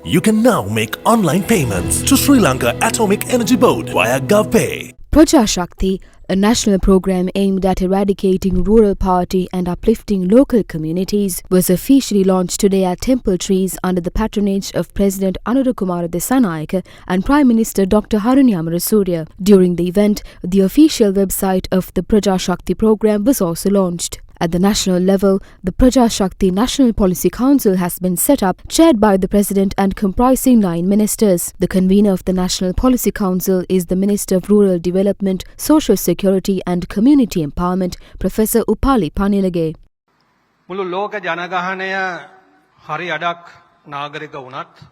You can now make online payments to Sri Lanka Atomic Energy Board via GovPay. Praja Shakthi, a national program aimed at eradicating rural poverty and uplifting local communities, was officially launched today at Temple Trees under the patronage of President Anurukumara Dissanayake and Prime Minister Dr. Haruni Amarasuriya. During the event, the official website of the Praja Shakthi program was also launched. At the national level, the Praja Shakthi National Policy Council has been set up, chaired by the President and comprising 9 ministers. The convener of the National Policy Council is the Minister of Rural Development, Social Security and Community Empowerment, Professor Upali Panilage. මුළු ලෝක ජනගහනය හරි අඩක් නාගරික වුණත්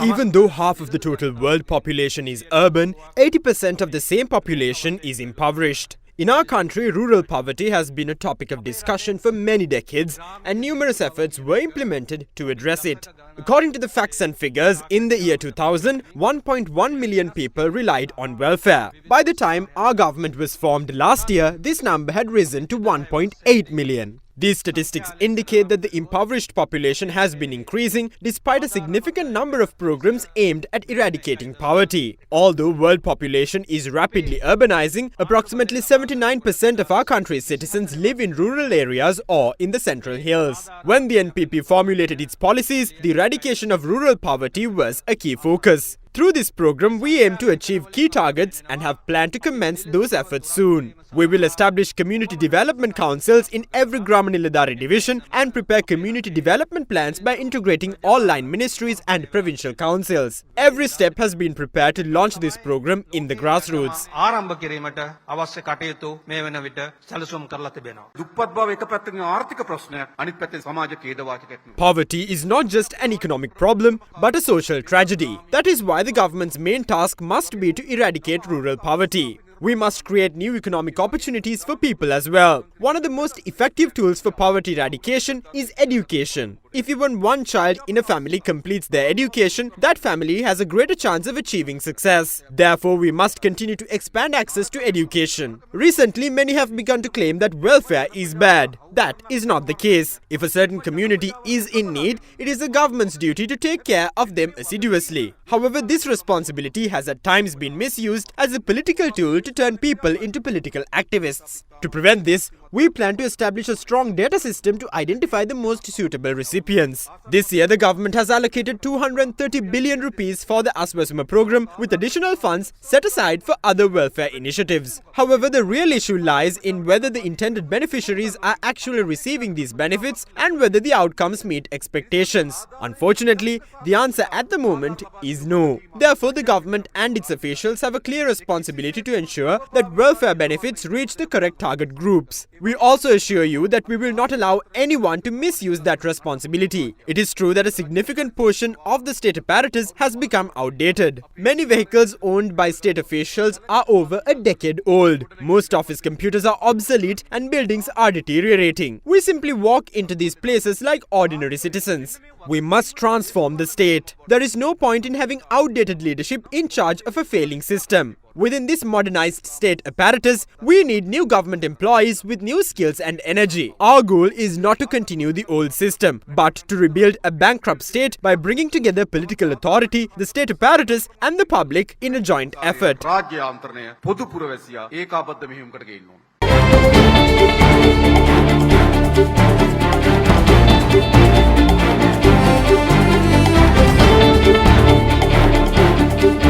Even though half of the total world population is urban, 80% of the same population is impoverished. In our country, rural poverty has been a topic of discussion for many decades, and numerous efforts were implemented to address it. According to the facts and figures, in the year 2000, 1.1 million people relied on welfare. By the time our government was formed last year, this number had risen to 1.8 million. These statistics indicate that the impoverished population has been increasing despite a significant number of programs aimed at eradicating poverty. Although world population is rapidly urbanizing, approximately 79% of our country's citizens live in rural areas or in the Central Hills. When the NPP formulated its policies, the eradication of rural poverty was a key focus. Through this program, we aim to achieve key targets and have planned to commence those efforts soon. We will establish community development councils in every Grama Niladhari division and prepare community development plans by integrating all line ministries and provincial councils. Every step has been prepared to launch this program in the grassroots. ආරම්භ කිරීමට අවශ්‍ය කටයුතු මේ වෙන විට සැලසුම් කරලා තිබෙනවා. දුප්පත් බව එක පැත්තකින් ආර්ථික ප්‍රශ්නයක් අනිත් පැත්තෙන් සමාජ ඛේදවාචකයක්. Poverty is not just an economic problem but a social tragedy. That is why the government's main task must be to eradicate rural poverty. We must create new economic opportunities for people as well. One of the most effective tools for poverty eradication is education. If even one child in a family completes their education, that family has a greater chance of achieving success. Therefore, we must continue to expand access to education. Recently, many have begun to claim that welfare is bad. That is not the case. If a certain community is in need, it is the government's duty to take care of them assiduously. However, this responsibility has at times been misused as a political tool to turn people into political activists. To prevent this, we plan to establish a strong data system to identify the most suitable recipients. This year, the government has allocated 230 billion rupees for the Aswasuma program, with additional funds set aside for other welfare initiatives. However, the real issue lies in whether the intended beneficiaries are actually receiving these benefits and whether the outcomes meet expectations. Unfortunately, the answer at the moment is no. Therefore, the government and its officials have a clear responsibility to ensure that welfare benefits reach the correct target groups. We also assure you that we will not allow anyone to misuse that responsibility. It is true that a significant portion of the state apparatus has become outdated. Many vehicles owned by state officials are over a decade old. Most office computers are obsolete and buildings are deteriorating. We simply walk into these places like ordinary citizens. We must transform the state. There is no point in having outdated leadership in charge of a failing system. Within this modernized state apparatus, we need new government employees with new skills and energy. Our goal is not to continue the old system, but to rebuild a bankrupt state by bringing together political authority, the state apparatus and the public in a joint effort.